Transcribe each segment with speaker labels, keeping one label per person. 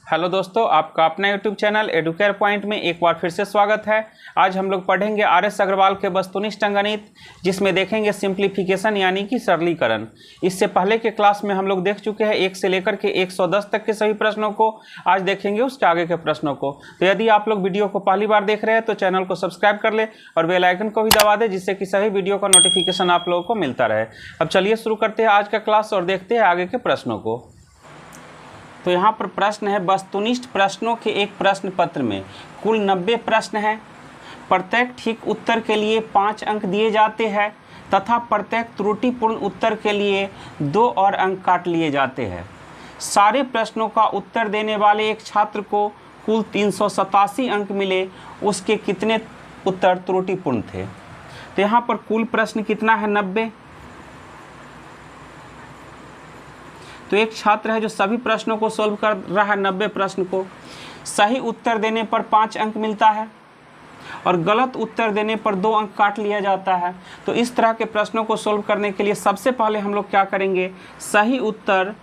Speaker 1: Hello दोस्तों, आपका अपना यूट्यूब चैनल एडुकेयर पॉइंट में एक बार फिर से स्वागत है। आज हम लोग पढ़ेंगे आर.एस. अग्रवाल के वस्तुनिष्ठ अंकगणित, जिसमें देखेंगे सिंप्लीफिकेशन यानी कि सरलीकरण। इससे पहले के क्लास में हम लोग देख चुके हैं 1 से लेकर के 110 तक के सभी प्रश्नों को। आज देखेंगे उसके आगे के प्रश्नों को। तो यदि आप लोग वीडियो को पहली बार देख रहे हैं तो चैनल को सब्सक्राइब कर ले और बेल आइकन को भी दबा दे, जिससे कि सभी वीडियो का नोटिफिकेशन आप लोगों को मिलता रहे। अब चलिए शुरू करते हैं आज का क्लास और देखते हैं आगे के प्रश्नों को। तो यहाँ पर प्रश्न है, वस्तुनिष्ठ प्रश्नों के एक प्रश्न पत्र में कुल 90 प्रश्न हैं। प्रत्येक ठीक उत्तर के लिए 5 अंक दिए जाते हैं तथा प्रत्येक त्रुटिपूर्ण उत्तर के लिए 2 और अंक काट लिए जाते हैं। सारे प्रश्नों का उत्तर देने वाले एक छात्र को कुल 387 अंक मिले, उसके कितने उत्तर त्रुटिपूर्ण थे? तो यहाँ पर कुल प्रश्न कितना है? 90। तो एक छात्र है जो सभी प्रश्नों को सॉल्व कर रहा है। 90 प्रश्न को सही उत्तर देने पर 5 अंक मिलता है और गलत उत्तर देने पर 2 अंक काट लिया जाता है। तो इस तरह के प्रश्नों को सॉल्व करने के लिए सबसे पहले हम लोग क्या करेंगे, सही उत्तर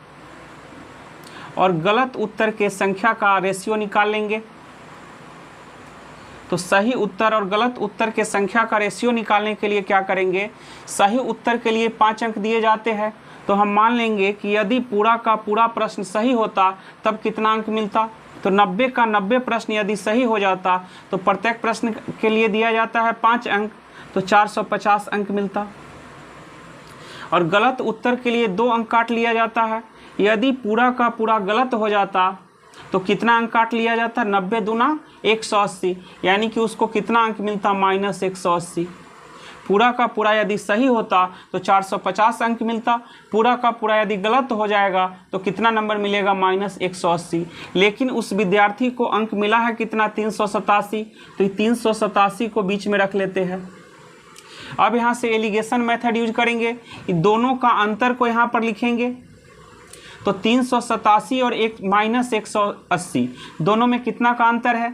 Speaker 1: और गलत उत्तर के संख्या का रेशियो निकाल लेंगे। तो सही उत्तर और गलत उत्तर के संख्या का रेशियो निकालने के लिए क्या करेंगे, सही उत्तर के लिए 5 अंक दिए जाते हैं। तो हम मान लेंगे कि यदि पूरा का पूरा प्रश्न सही होता तब कितना अंक मिलता। तो 90 का 90 प्रश्न यदि सही हो जाता तो प्रत्येक प्रश्न के लिए दिया जाता है 5 अंक, तो 450 अंक मिलता। और गलत उत्तर के लिए 2 अंक काट लिया जाता है। यदि पूरा का पूरा गलत हो जाता तो कितना अंक काट लिया जाता? 90 दूना 180, यानी कि उसको कितना अंक मिलता? -180। पूरा का पूरा यदि सही होता तो 450 अंक मिलता। पूरा का पूरा यदि गलत हो जाएगा तो कितना नंबर मिलेगा? -180। लेकिन उस विद्यार्थी को अंक मिला है कितना? 387। तो 387 को बीच में रख लेते हैं। अब यहाँ से एलिगेशन मेथड यूज करेंगे, दोनों का अंतर को यहाँ पर लिखेंगे। तो 387 और -180 दोनों में कितना का अंतर है?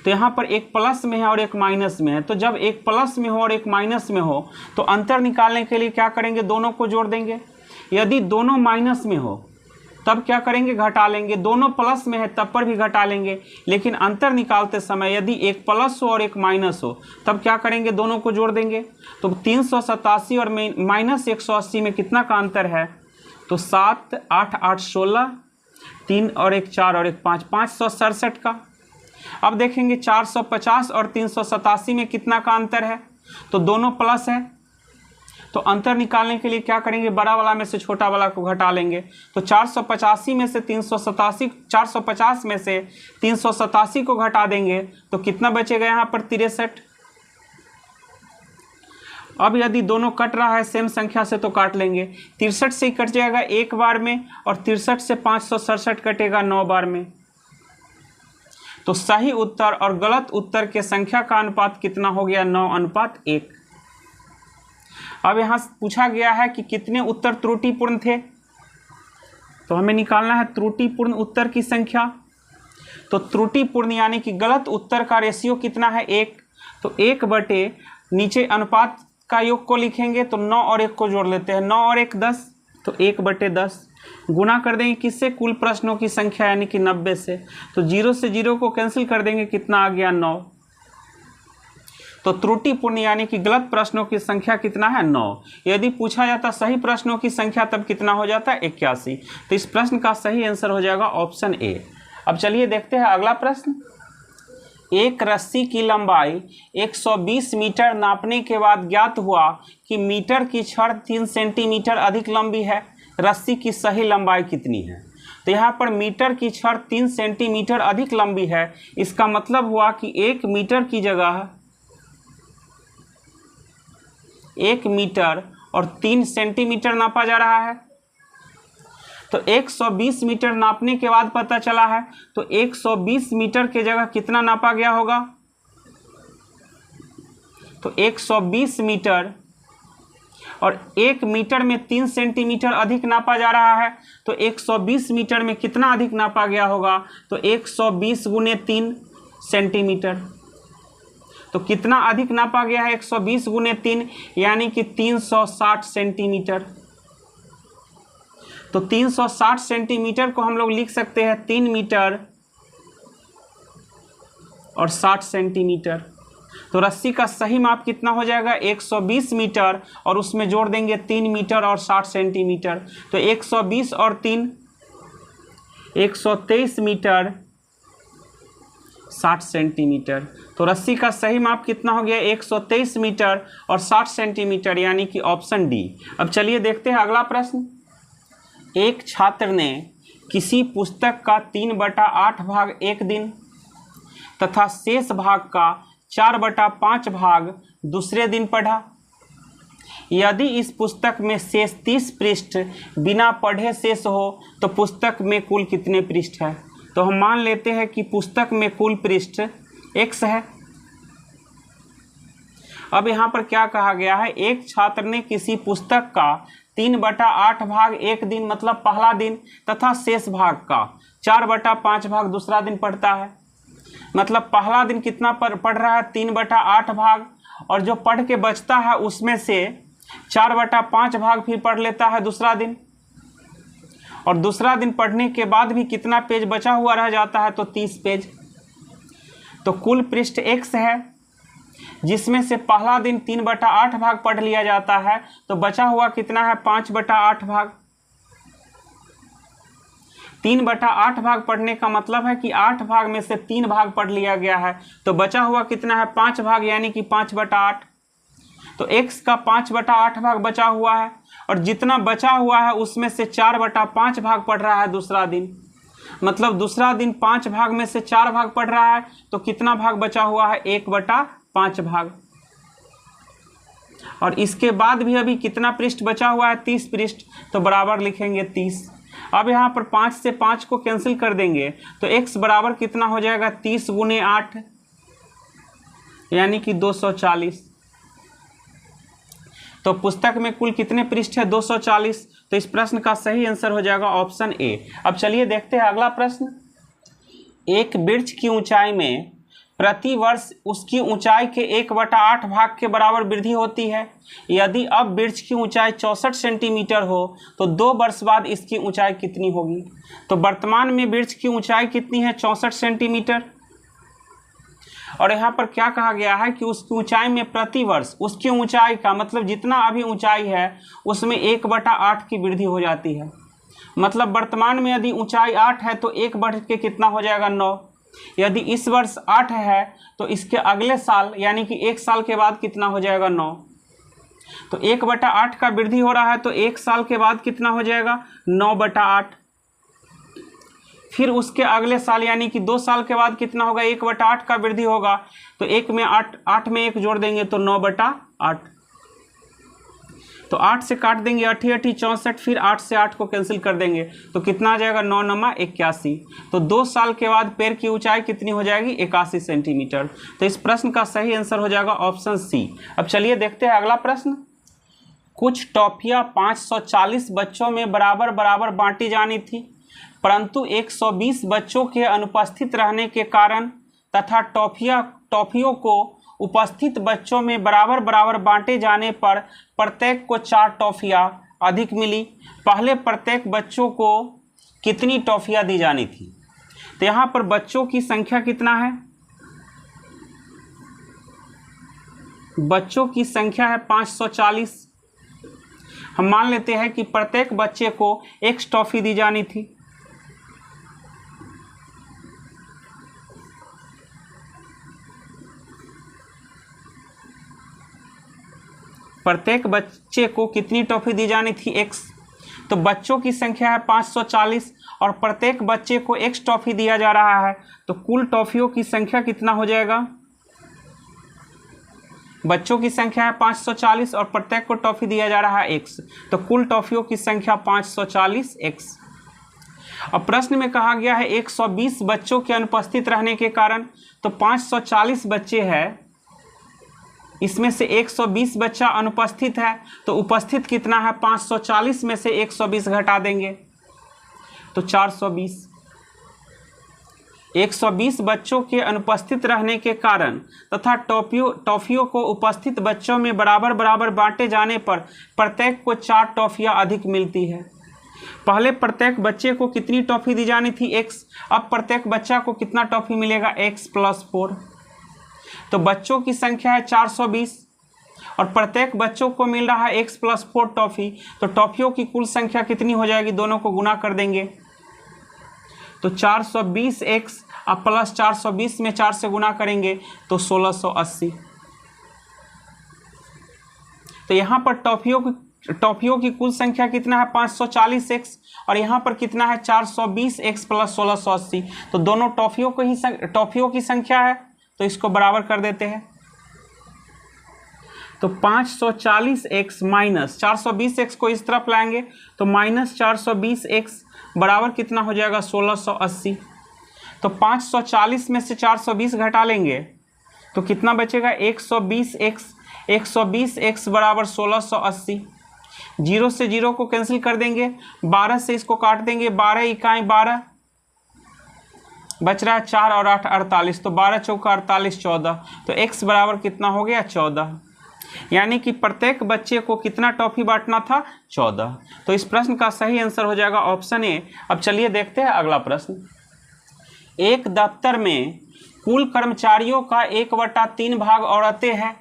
Speaker 1: तो यहाँ पर एक प्लस में है और एक माइनस में है। तो जब एक प्लस में हो और एक माइनस में हो तो अंतर निकालने के लिए क्या करेंगे, दोनों को जोड़ देंगे। यदि दोनों माइनस में हो तब क्या करेंगे, घटा लेंगे। दोनों प्लस में है तब पर भी घटा लेंगे। लेकिन अंतर निकालते समय यदि एक प्लस हो और एक माइनस हो तब क्या करेंगे, दोनों को जोड़ देंगे। तो 387 और -180 में कितना का अंतर है? तो 7, 8, 8, 16, 3 और 1 4 और 1 5, 567 का। अब देखेंगे 450 और 387 में कितना का अंतर है? तो दोनों प्लस है। तो अंतर निकालने के लिए क्या करेंगे, बड़ा वाला में से छोटा वाला को घटा लेंगे। तो 485 में से 387, 450 में से 387 को घटा देंगे तो कितना बचेगा यहाँ पर? 63। अब यदि दोनों कट रहा है सेम संख्या से तो काट लेंगे। 63 से ही कट जाएगा एक बार में और 63 से 567 कटेगा 9 बार में। तो सही उत्तर और गलत उत्तर के संख्या का अनुपात कितना हो गया? 9:1। अब यहाँ पूछा गया है कि कितने उत्तर त्रुटिपूर्ण थे, तो हमें निकालना है त्रुटिपूर्ण उत्तर की संख्या। तो त्रुटिपूर्ण यानी कि गलत उत्तर का रेशियो कितना है? 1। तो 1 बटे नीचे अनुपात का योग को लिखेंगे तो 9 और 1 को जोड़ लेते हैं। 9 और 1 10, तो 1/10 गुना कर देंगे किससे? कुल प्रश्नों की संख्या यानी कि 90 से। तो 0 से 0 को कैंसिल कर देंगे, कितना आ गया? 9। तो त्रुटिपूर्ण यानी कि गलत प्रश्नों की संख्या कितना है? 9। यदि पूछा जाता सही प्रश्नों की संख्या तब कितना हो जाता है? 81। तो इस प्रश्न का सही आंसर हो जाएगा ऑप्शन ए। अब चलिए देखते हैं अगला प्रश्न। एक रस्सी की लंबाई 120 मीटर नापने के बाद ज्ञात हुआ कि मीटर की छड़ 3 सेंटीमीटर अधिक लंबी है। रस्सी की सही लंबाई कितनी है? तो यहाँ पर मीटर की छड़ 3 सेंटीमीटर अधिक लंबी है। इसका मतलब हुआ कि 1 मीटर की जगह 1 मीटर और 3 सेंटीमीटर नापा जा रहा है। तो 120 मीटर नापने के बाद पता चला है तो 120 मीटर के जगह कितना नापा गया होगा? तो 120 मीटर और 1 मीटर में 3 सेंटीमीटर अधिक नापा जा रहा है। तो 120 मीटर में कितना अधिक नापा गया होगा? तो 120 गुने 3 सेंटीमीटर। तो कितना अधिक नापा गया है? 120 गुने 3 यानी कि 360 सेंटीमीटर। तो 360 सेंटीमीटर को हम लोग लिख सकते हैं 3 मीटर और 60 सेंटीमीटर। तो रस्सी का सही माप कितना हो जाएगा 120 मीटर, और उसमें जोड़ देंगे 3 मीटर और 60 सेंटीमीटर। तो 120 और 3 123 मीटर 60 सेंटीमीटर। तो रस्सी का सही माप कितना हो गया 123 मीटर और 60 सेंटीमीटर, यानी कि ऑप्शन डी। अब चलिए देखते हैं अगला प्रश्न। एक छात्र ने किसी पुस्तक का 3/8 भाग एक दिन तथा शेष भाग का 4/5 भाग दूसरे दिन पढ़ा। यदि इस पुस्तक में शेष 30 पृष्ठ बिना पढ़े शेष हो तो पुस्तक में कुल कितने पृष्ठ है? तो हम मान लेते हैं कि पुस्तक में कुल पृष्ठ x है। अब यहाँ पर क्या कहा गया है, एक छात्र ने किसी पुस्तक का 3/8 भाग एक दिन मतलब पहला दिन तथा शेष भाग का 4/5 भाग दूसरा दिन पढ़ता है। मतलब पहला दिन कितना पढ़ रहा है 3/8 भाग, और जो पढ़ के बचता है उसमें से 4/5 भाग फिर पढ़ लेता है दूसरा दिन, और दूसरा दिन पढ़ने के बाद भी कितना पेज बचा हुआ रह जाता है तो 30 पेज। तो कुल पृष्ठ x है, जिसमें से पहला दिन 3/8 भाग पढ़ लिया जाता है, तो बचा हुआ कितना है 5/8 भाग। 3/8 भाग पढ़ने का मतलब है कि 8 भाग में से 3 भाग पढ़ लिया गया है, तो बचा हुआ कितना है 5 भाग, यानी कि 5/8। तो x का 5/8 भाग बचा हुआ है, और जितना बचा हुआ है उसमें से 4/5 भाग पढ़ रहा है दूसरा दिन। मतलब दूसरा दिन 5 भाग में से 4 भाग पढ़ रहा है, तो कितना भाग बचा हुआ है 1/5 भाग। और इसके बाद भी अभी कितना पृष्ठ बचा हुआ है 30 पृष्ठ, तो बराबर लिखेंगे 30। अब यहाँ पर 5 से 5 को कैंसिल कर देंगे, तो x बराबर कितना हो जाएगा 30 × 8, यानी कि 240। तो पुस्तक में कुल कितने पृष्ठ है 240। तो इस प्रश्न का सही आंसर हो जाएगा ऑप्शन ए। अब चलिए देखते हैं अगला प्रश्न। एक वृक्ष की ऊंचाई में प्रति वर्ष उसकी ऊंचाई के 1/8 भाग के बराबर वृद्धि होती है। यदि अब वृक्ष की ऊंचाई 64 सेंटीमीटर हो तो 2 वर्ष बाद इसकी ऊंचाई कितनी होगी? तो वर्तमान में वृक्ष की ऊंचाई कितनी है 64 सेंटीमीटर, और यहाँ पर क्या कहा गया है कि उसकी ऊंचाई में प्रति वर्ष उसकी ऊंचाई का मतलब जितना अभी ऊंचाई है उसमें 1/8 की वृद्धि हो जाती है। मतलब वर्तमान में यदि ऊंचाई 8 है तो 1 बढ़ के कितना हो जाएगा 9। यदि इस वर्ष 8 है तो इसके अगले साल यानी कि 1 साल के बाद कितना हो जाएगा 9। तो 1/8 का वृद्धि हो रहा है, तो 1 साल के बाद कितना हो जाएगा 9/8। फिर उसके अगले साल यानी कि 2 साल के बाद कितना होगा 1/8 का वृद्धि होगा, तो 1 में 8 में 1 जोड़ देंगे तो 9/8। तो 8 से काट देंगे 8 8 64, फिर 8 से 8 को कैंसिल कर देंगे तो कितना आ जाएगा 9 9 81। तो 2 साल के बाद पेड़ की ऊंचाई कितनी हो जाएगी 81 सेंटीमीटर। तो इस प्रश्न का सही आंसर हो जाएगा ऑप्शन सी। अब चलिए देखते हैं अगला प्रश्न। कुछ टॉफियाँ 540 बच्चों में बराबर बराबर बांटी जानी थी, परंतु 120 बच्चों के अनुपस्थित रहने के कारण तथा टॉफियों को उपस्थित बच्चों में बराबर बराबर बांटे जाने पर प्रत्येक को 4 टॉफियाँ अधिक मिली। पहले प्रत्येक बच्चों को कितनी टॉफियाँ दी जानी थी? तो यहाँ पर बच्चों की संख्या कितना है? बच्चों की संख्या है 540। हम मान लेते हैं कि प्रत्येक बच्चे को 1 टॉफी दी जानी थी। प्रत्येक बच्चे को कितनी टॉफी दी जानी थी x। तो बच्चों की संख्या है 540 और प्रत्येक बच्चे को x टॉफी दिया जा रहा है, तो कुल टॉफियों की संख्या कितना हो जाएगा? बच्चों की संख्या है 540 और प्रत्येक को टॉफी दिया जा रहा है x, तो कुल टॉफियों की संख्या 540x। अब प्रश्न में कहा गया है 120 बच्चों के अनुपस्थित रहने के कारण, तो 540 बच्चे हैं, इसमें से 120 बच्चा अनुपस्थित है, तो उपस्थित कितना है 540 में से 120 घटा देंगे तो 420। 120 बच्चों के अनुपस्थित रहने के कारण तथा टॉफियों को उपस्थित बच्चों में बराबर बराबर बांटे जाने पर प्रत्येक को 4 टॉफियाँ अधिक मिलती है। पहले प्रत्येक बच्चे को कितनी टॉफी दी जानी थी, x। अब प्रत्येक बच्चा को कितना टॉफी मिलेगा, x + 4। तो बच्चों की संख्या है 420 और प्रत्येक बच्चों को मिल रहा है x + 4 टॉफी। तो टॉफियों की कुल संख्या कितनी हो जाएगी, दोनों को गुना कर देंगे। तो 420x अब प्लस 420 में 4 से गुना करेंगे तो 1680। तो यहाँ पर टॉफियों की कुल संख्या कितना है, 540x और यहाँ पर कितना है, 420x + 1680। तो दोनों टॉफियों की संख्या है, तो इसको बराबर कर देते हैं। तो 540x माइनस 420x को इस तरफ लाएंगे तो माइनस 420x बराबर कितना हो जाएगा, 1680। तो 540 में से 420 घटा लेंगे तो कितना बचेगा, 120x। 120x बराबर 1680। 0 से 0 को कैंसिल कर देंगे, 12 से इसको काट देंगे, 12 इकाई 12 बच रहा है 4 और 8 48। तो 12 चौका 48 14। तो x बराबर कितना हो गया, 14। यानी कि प्रत्येक बच्चे को कितना टॉफी बांटना था, 14। तो इस प्रश्न का सही आंसर हो जाएगा ऑप्शन ए। अब चलिए देखते हैं अगला प्रश्न। एक दफ्तर में कुल कर्मचारियों का 1/3 भाग औरतें हैं,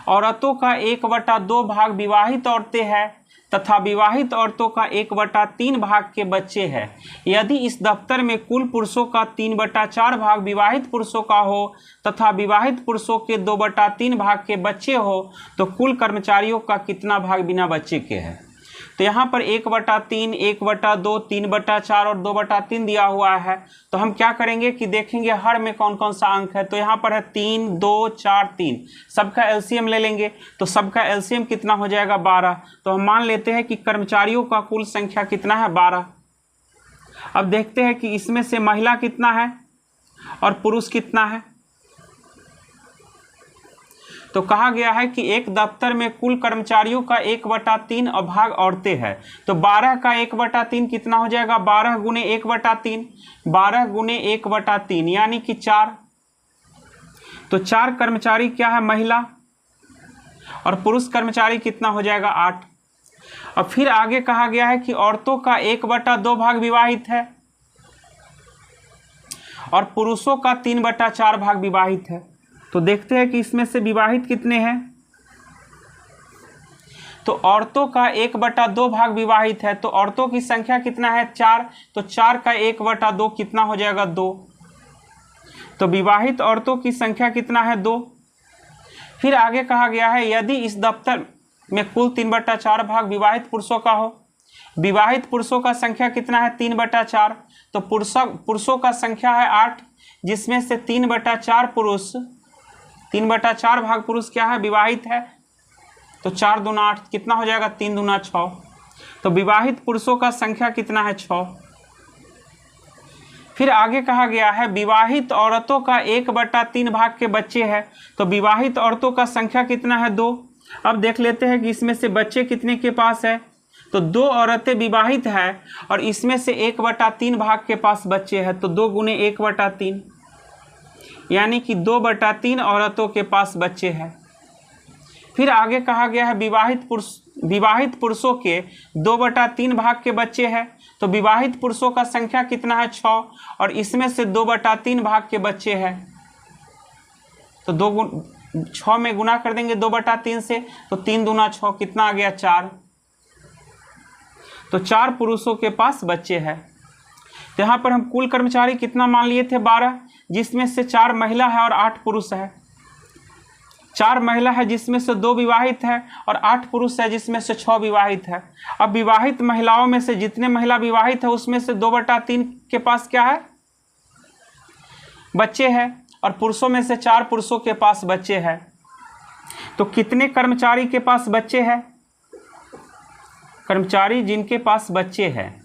Speaker 1: औरतों का 1/2 भाग विवाहित औरतें हैं तथा विवाहित औरतों का 1/3 भाग के बच्चे हैं। यदि इस दफ्तर में कुल पुरुषों का 3/4 भाग विवाहित पुरुषों का हो तथा विवाहित पुरुषों के 2/3 भाग के बच्चे हो तो कुल कर्मचारियों का कितना भाग बिना बच्चे के है। तो यहाँ पर 1/3, 1/2, 3/4 और 2/3 दिया हुआ है। तो हम क्या करेंगे कि देखेंगे हर में कौन कौन सा अंक है। तो यहाँ पर है 3, 2, 4, 3, सबका एलसीएम ले लेंगे। तो सबका एलसीएम कितना हो जाएगा, 12। तो हम मान लेते हैं कि कर्मचारियों का कुल संख्या कितना है, 12। अब देखते हैं कि इसमें से महिला कितना है और पुरुष कितना है। तो कहा गया है कि एक दफ्तर में कुल कर्मचारियों का 1/3 भाग औरतें हैं। तो 12 का 1/3 कितना हो जाएगा, 12 गुने 1/3, 12 गुने 1/3 यानी कि 4। तो 4 कर्मचारी क्या है, महिला, और पुरुष कर्मचारी कितना हो जाएगा, 8। अब फिर आगे कहा गया है कि औरतों का 1/2 भाग विवाहित है और पुरुषों का 3/4 भाग विवाहित है। तो देखते हैं कि इसमें से विवाहित कितने हैं। तो औरतों का 1/2 भाग विवाहित है। तो औरतों की संख्या कितना है, 4। तो 4 का 1/2 कितना हो जाएगा, 2। तो विवाहित औरतों की संख्या कितना है, 2। फिर आगे कहा गया है यदि इस दफ्तर में कुल 3/4 भाग विवाहित पुरुषों का हो, विवाहित पुरुषों का संख्या कितना है, 3/4। तो पुरुषों का संख्या है 8, जिसमें से 3/4 पुरुष, 3/4 भाग पुरुष क्या है, विवाहित है। तो 4 दूना 8 कितना हो जाएगा, 3 दूना 6। तो विवाहित पुरुषों का संख्या कितना है, 6। फिर आगे कहा गया है विवाहित औरतों का 1/3 भाग के बच्चे हैं। तो विवाहित औरतों का संख्या कितना है, 2। अब देख लेते हैं कि इसमें से बच्चे कितने के पास है। तो 2 औरतें विवाहित है और इसमें से 1/3 भाग के पास बच्चे हैं। तो 2 गुने 1/3 यानी कि 2/3 औरतों के पास बच्चे हैं। फिर आगे कहा गया है विवाहित पुरुषों के 2/3 भाग के बच्चे हैं। तो विवाहित पुरुषों का संख्या कितना है, 6 और इसमें से 2/3 भाग के बच्चे हैं। तो 6 में गुना कर देंगे 2/3 से। तो 3 दूना 6 कितना आ गया, 4। तो 4 पुरुषों के पास बच्चे हैं। तो यहाँ पर हम कुल कर्मचारी कितना मान लिए थे, 12, जिसमें से 4 महिला है और 8 पुरुष है। 4 महिला है जिसमें से 2 विवाहित है और 8 पुरुष है जिसमें से 6 विवाहित है। अब विवाहित महिलाओं में से जितने महिला विवाहित है उसमें से 2/3 के पास क्या है, बच्चे हैं और पुरुषों में से 4 पुरुषों के पास बच्चे हैं। तो कितने कर्मचारी के पास बच्चे हैं, कर्मचारी जिनके पास बच्चे हैं,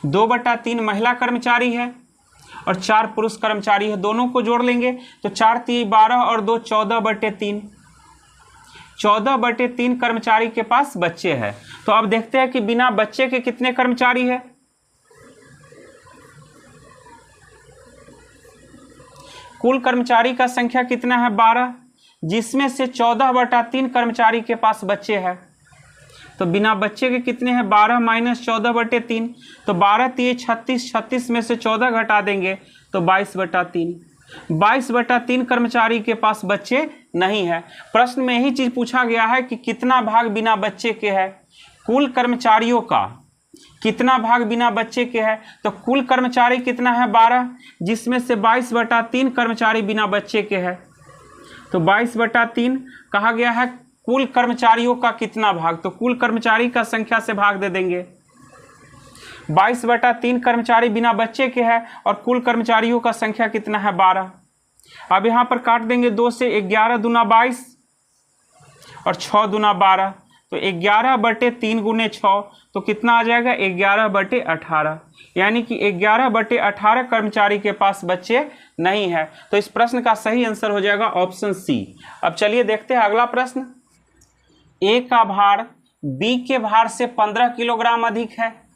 Speaker 1: दो बटा 3 महिला कर्मचारी है और 4 पुरुष कर्मचारी है। दोनों को जोड़ लेंगे तो 4 3 12 और 2 14/3, 14/3 कर्मचारी के पास बच्चे हैं। तो अब देखते हैं कि बिना बच्चे के कितने कर्मचारी है। कुल कर्मचारी का संख्या कितना है, 12। जिसमें से 14/3 कर्मचारी के पास बच्चे हैं। तो बिना बच्चे के कितने हैं? 12 माइनस 14/3। तो 12 तिये 36, 36 में से 14 घटा देंगे तो 22/3। 22/3 कर्मचारी के पास बच्चे नहीं है। प्रश्न में यही चीज पूछा गया है कि कितना भाग बिना बच्चे के है। कुल कर्मचारियों का कितना भाग बिना बच्चे के है? तो कुल कर्मचारी कितना है? 12, जिसमें से 22/3 कर्मचारी बिना बच्चे के है। तो 22/3 कहा गया है कुल कर्मचारियों का कितना भाग, तो कुल कर्मचारी का संख्या से भाग दे देंगे। 22/3 कर्मचारी बिना बच्चे के है और कुल कर्मचारियों का संख्या कितना है? 12। अब यहाँ पर काट देंगे 2 से। 11 दूना 22 और 6 दूना 12। तो 11/3 गुने 6 तो कितना आ जाएगा? 11/18। यानी कि 11/18 कर्मचारी के पास बच्चे नहीं है। तो इस प्रश्न का सही आंसर हो जाएगा ऑप्शन सी। अब चलिए देखते हैं अगला प्रश्न। ए का भार बी के भार से 15 किलोग्राम अधिक है।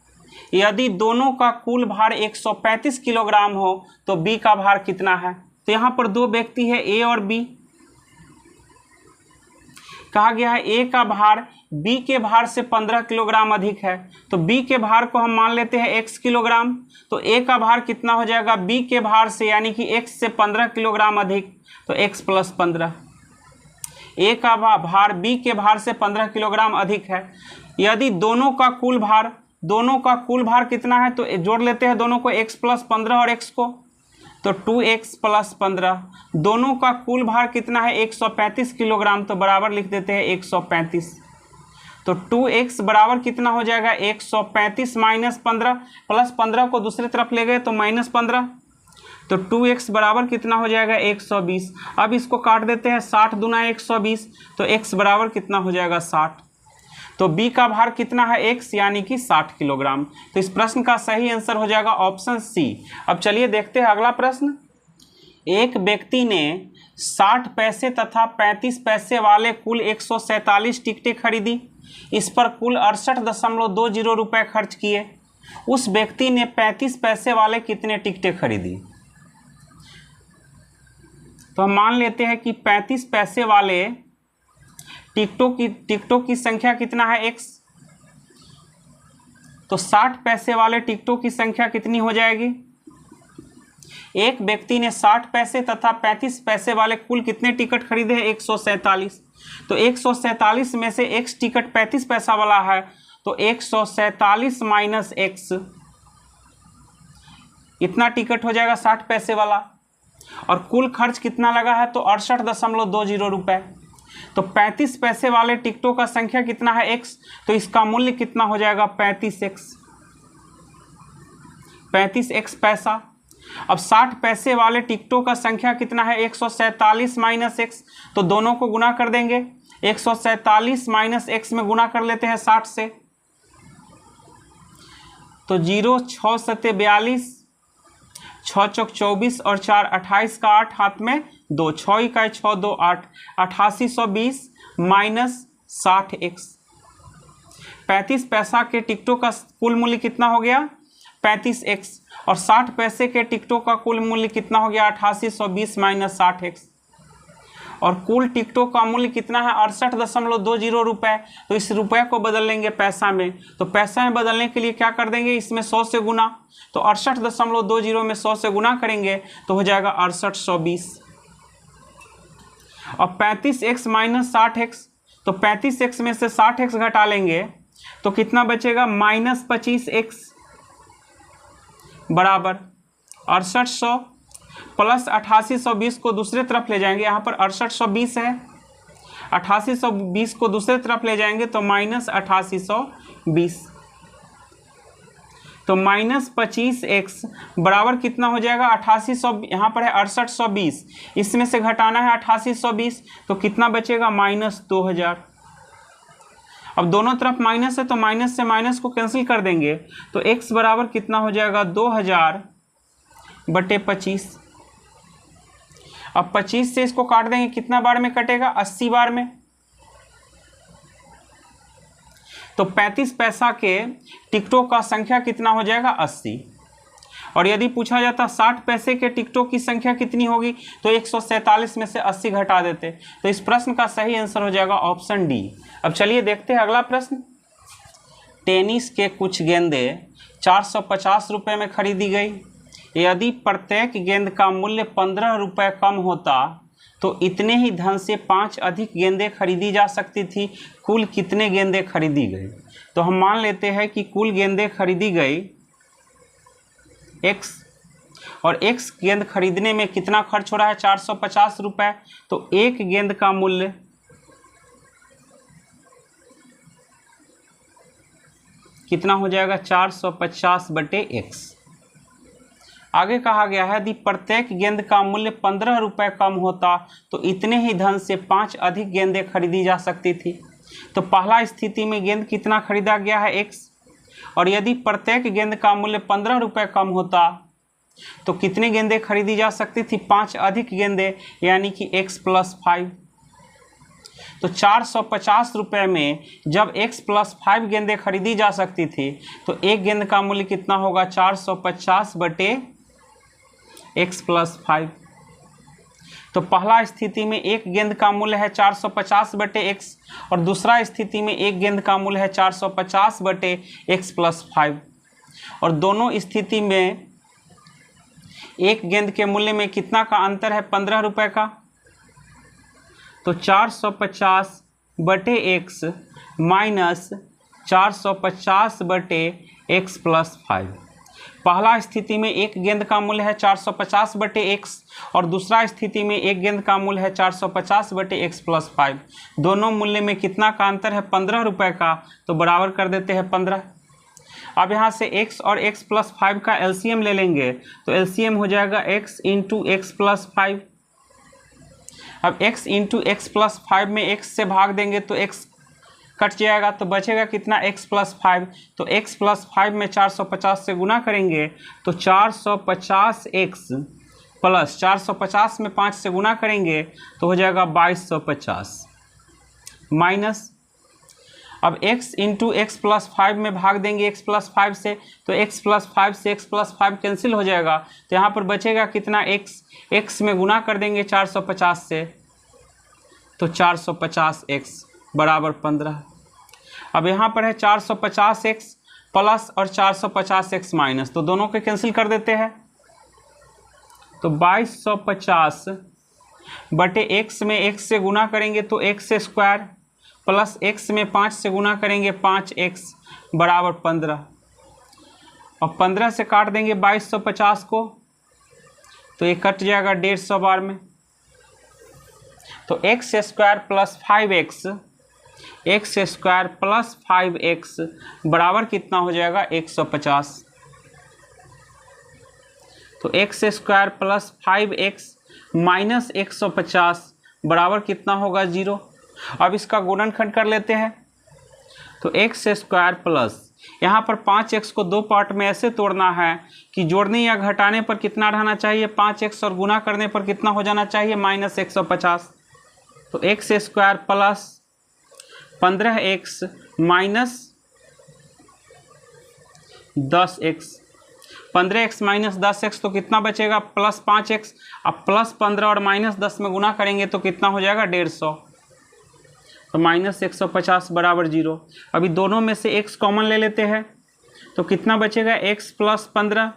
Speaker 1: यदि दोनों का कुल भार 135 किलोग्राम हो तो बी का भार कितना है? तो यहाँ पर दो व्यक्ति है, ए और बी। कहा गया है ए का भार बी के भार से 15 किलोग्राम अधिक है। तो बी के भार को हम मान लेते हैं x किलोग्राम। तो ए का भार कितना हो जाएगा? बी के भार से यानी कि x से 15 किलोग्राम अधिक, तो x + 15। ए का भार बी के भार से 15 किलोग्राम अधिक है। यदि दोनों का कुल भार कितना है? तो जोड़ लेते हैं दोनों को, x + 15 और x को, तो 2x + 15। दोनों का कुल भार कितना है? 135 किलोग्राम। तो बराबर लिख देते हैं 135। तो 2x बराबर कितना हो जाएगा? 135 माइनस 15 प्लस 15 को दूसरी तरफ ले गए तो -15। तो 2x बराबर कितना हो जाएगा? 120। अब इसको काट देते हैं, 60 दूना 120। तो x बराबर कितना हो जाएगा? 60। तो b का भार कितना है? x यानी कि 60 किलोग्राम। तो इस प्रश्न का सही आंसर हो जाएगा ऑप्शन सी। अब चलिए देखते हैं अगला प्रश्न। एक व्यक्ति ने 60 पैसे तथा 35 पैसे वाले कुल 147 टिकटें खरीदी। इस पर कुल 68.20 रुपये खर्च किए। उस व्यक्ति ने 35 पैसे वाले कितने टिकटें खरीदी? तो हम मान लेते हैं कि 35 पैसे वाले टिकटों की संख्या कितना है? x। तो 60 पैसे वाले टिकटों की संख्या कितनी हो जाएगी? एक व्यक्ति ने 60 पैसे तथा 35 पैसे वाले कुल कितने टिकट खरीदे हैं? 147। तो 147 में से x टिकट 35 पैसा वाला है, तो 147 माइनस x, इतना टिकट हो जाएगा 60 पैसे वाला। और कुल खर्च कितना लगा है? तो 68.20 रुपये। तो 35 पैसे वाले टिकटों का संख्या कितना है? x। तो इसका मूल्य कितना हो जाएगा? 35x पैसा। अब 60 पैसे वाले टिकटों का संख्या कितना है? 147 माइनस x। तो दोनों को गुना कर देंगे। 147 माइनस x में गुना कर लेते हैं 60 से। तो 0 6 7 42, 6 चौक 24 और 4 28 का 8 हाथ में 2, 6 इकाई 6 2 8, 8820 माइनस 60x। 35 पैसा के टिकटों का कुल मूल्य कितना हो गया? 35x। और 60 पैसे के टिकटों का कुल मूल्य कितना हो गया? 8820 माइनस 60x। और कुल टिकटों का मूल्य कितना है? 68.20 रुपये। तो इस रुपये को बदल लेंगे पैसा में। तो पैसा में बदलने के लिए क्या कर देंगे? इसमें 100 से गुना। तो 68.20 में 100 से गुना करेंगे तो हो जाएगा 6820। और 35x माइनस 60x, तो 35x में से 60x घटा लेंगे तो कितना बचेगा? -25x बराबर 6800 प्लस 8820 को दूसरे तरफ ले जाएंगे। यहाँ पर 6820 है, 8820 को दूसरे तरफ ले जाएंगे तो -8820। तो -25x बराबर कितना हो जाएगा? 8800। यहाँ पर है 6820, इसमें से घटाना है 8820, तो कितना बचेगा? -2000। अब दोनों तरफ माइनस है तो माइनस से माइनस को कैंसिल कर देंगे। तो x बराबर कितना हो जाएगा? 2000/25। अब 25 से इसको काट देंगे, कितना बार में कटेगा? 80 बार में। तो 35 पैसा के टिकटों का संख्या कितना हो जाएगा? 80। और यदि पूछा जाता 60 पैसे के टिकटों की संख्या कितनी होगी तो 147 में से 80 घटा देते। तो इस प्रश्न का सही आंसर हो जाएगा ऑप्शन डी। अब चलिए देखते हैं अगला प्रश्न। टेनिस के कुछ गेंदें 450 रुपये में खरीदी गई। यदि प्रत्येक गेंद का मूल्य 15 रुपये कम होता तो इतने ही धन से 5 अधिक गेंदें खरीदी जा सकती थी। कुल कितने गेंदें खरीदी गई? तो हम मान लेते हैं कि कुल गेंदें खरीदी गई x, और x गेंद खरीदने में कितना खर्च हो रहा है? 450 रुपये। तो एक गेंद का मूल्य कितना हो जाएगा? 450/x। आगे कहा गया है यदि प्रत्येक गेंद का मूल्य 15 रुपये कम होता तो इतने ही धन से 5 अधिक गेंदें खरीदी जा सकती थी। तो पहला स्थिति में गेंद कितना खरीदा गया है? x, और यदि प्रत्येक गेंद का मूल्य 15 रुपये कम होता तो कितनी गेंदें खरीदी जा सकती थी? 5 अधिक गेंदें, यानी कि x + 5। तो 450 रुपये में जब x + 5 गेंदें खरीदी जा सकती थी तो एक गेंद का मूल्य कितना होगा? 450/x + 5। तो पहला स्थिति में एक गेंद का मूल्य है 450/x और दूसरा स्थिति में एक गेंद का मूल्य है 450/x + 5, और दोनों स्थिति में एक गेंद के मूल्य में कितना का अंतर है? 15 रुपये का। तो 450/x माइनस 450/x + 5। पहला स्थिति में एक गेंद का मूल्य है 450/x और दूसरा स्थिति में एक गेंद का मूल्य है 450/x + 5। दोनों मूल्य में कितना का अंतर है? 15 रुपये का। तो बराबर कर देते हैं 15। अब यहाँ से x और x + 5 का एलसीएम ले लेंगे तो एलसीएम हो जाएगा x × x + 5। अब x × x + 5 में x से भाग देंगे तो x कट जाएगा, तो बचेगा कितना? x + 5। तो x + 5 में 450 से गुना करेंगे तो 450x प्लस 450 में 5 से गुना करेंगे तो हो जाएगा 2250 माइनस। अब x × x + 5 में भाग देंगे x + 5 से तो x + 5 से x + 5 कैंसिल हो जाएगा। तो यहाँ पर बचेगा कितना? x में गुना कर देंगे 450 से तो 450x बराबर 15। अब यहाँ पर है 450x प्लस और 450x माइनस, तो दोनों को कैंसिल कर देते हैं। तो 2250/x में x से गुना करेंगे तो x² प्लस x में 5 से गुना करेंगे 5x बराबर 15, और 15 से काट देंगे 2250 को तो ये कट जाएगा 150 बार में। तो x² + 5x + 5x बराबर कितना हो जाएगा? 150। तो x² + 5x माइनस 150 बराबर कितना होगा? 0। अब इसका गुणनखंड कर लेते हैं तो x² प्लस यहाँ पर 5x को दो पार्ट में ऐसे तोड़ना है कि जोड़ने या घटाने पर कितना रहना चाहिए? 5x, और गुना करने पर कितना हो जाना चाहिए? -150। तो x² plus 15x minus 10x, 15x minus 10x तो कितना बचेगा? +5x। अब +15 और -10 में गुना करेंगे तो कितना हो जाएगा? 150। तो -150 बराबर 0। अभी दोनों में से x कॉमन ले लेते हैं तो कितना बचेगा? x + 15,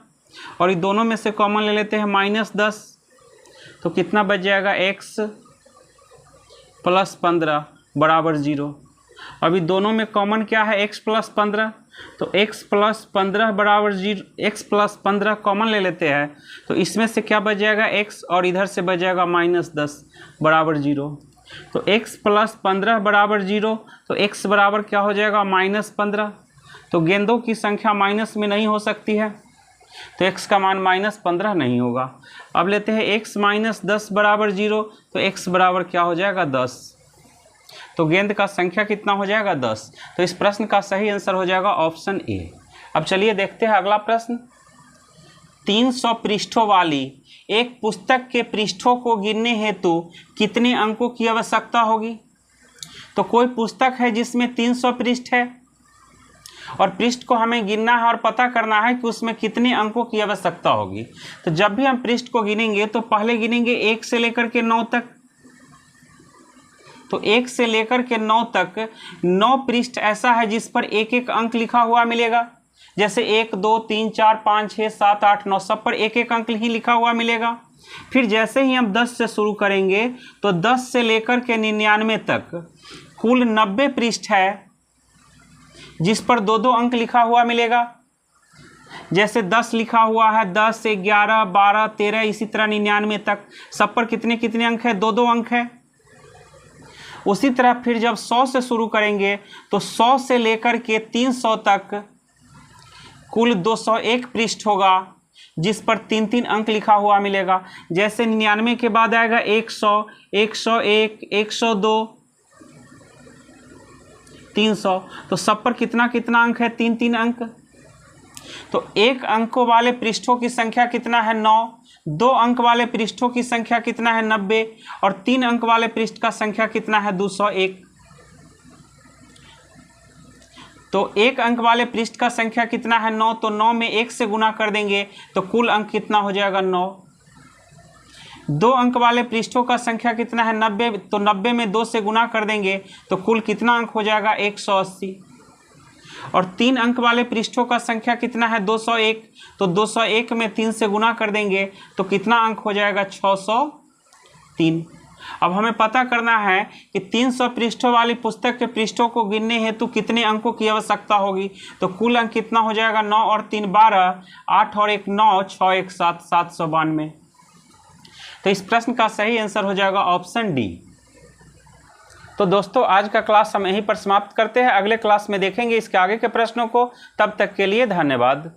Speaker 1: और ये दोनों में से कॉमन ले लेते हैं -10 तो कितना बच जाएगा? x + 15 बराबर 0। अभी दोनों में कॉमन क्या है? x + 15, तो x + 15 बराबर 0। x + 15 कॉमन ले लेते हैं तो इसमें से क्या बच जाएगा? x, और इधर से बच जाएगा -10 बराबर 0। तो x + 15 बराबर 0, तो x बराबर क्या हो जाएगा? -15। तो गेंदों की संख्या माइनस में नहीं हो सकती है तो x का मान -15 नहीं होगा। अब लेते हैं x - 10 बराबर 0, तो x बराबर क्या हो जाएगा? 10। तो गेंद का संख्या कितना हो जाएगा? 10। तो इस प्रश्न का सही आंसर हो जाएगा ऑप्शन ए। अब चलिए देखते हैं अगला प्रश्न। 300 पृष्ठों वाली एक पुस्तक के पृष्ठों को गिनने हेतु कितने अंकों की आवश्यकता होगी? तो कोई पुस्तक है जिसमें 300 पृष्ठ है और पृष्ठ को हमें गिनना है और पता करना है कि उसमें कितने अंकों की आवश्यकता होगी। तो जब भी हम पृष्ठ को गिनेंगे तो पहले गिनेंगे 1 से लेकर के 9 तक। तो 1 से लेकर के 9 तक 9 पृष्ठ ऐसा है जिस पर एक एक अंक लिखा हुआ मिलेगा। जैसे 1 2 3 4 5 6 7 8 9 सब पर एक एक अंक ही लिखा हुआ मिलेगा। फिर जैसे ही हम 10 से शुरू करेंगे तो 10 से लेकर के 99 तक कुल 90 पृष्ठ है जिस पर 2-2 अंक लिखा हुआ मिलेगा। जैसे 10 लिखा हुआ है, 10 11 12 13 इसी तरह 99 तक सब पर कितने कितने अंक है, 2-2 अंक है। उसी तरह फिर जब 100 से शुरू करेंगे तो 100 से लेकर के 300 तक कुल 201 पृष्ठ होगा जिस पर 3-3 अंक लिखा हुआ मिलेगा। जैसे 99 के बाद आएगा 100 101 102 300, तो सब पर कितना कितना अंक है, 3-3 अंक। तो 1 अंकों वाले पृष्ठों की संख्या कितना है, 9। 2 अंक वाले पृष्ठों की संख्या कितना है, 90। और 3 अंक वाले पृष्ठ का संख्या कितना है, 201। तो 1 अंक वाले पृष्ठ का संख्या कितना है, 9। तो 9 में 1 से गुना कर देंगे तो कुल अंक कितना हो जाएगा, 9। 2 अंक वाले पृष्ठों का संख्या कितना है, 90। तो 90 में 2 से गुना कर देंगे तो कुल कितना अंक हो जाएगा, 180। और 3 अंक वाले पृष्ठों का संख्या कितना है, 201। तो 201 में 3 से गुना कर देंगे तो कितना अंक हो जाएगा, 603। अब हमें पता करना है कि 300 पृष्ठों वाली पुस्तक के पृष्ठों को गिनने हेतु कितने अंकों की आवश्यकता होगी। तो कुल अंक कितना हो जाएगा, 9 और 3 12, 8 और 1 9, 6 1 7, 792। तो इस प्रश्न का सही आंसर हो जाएगा ऑप्शन डी। तो दोस्तों आज का क्लास हम यहीं पर समाप्त करते हैं। अगले क्लास में देखेंगे इसके आगे के प्रश्नों को। तब तक के लिए धन्यवाद।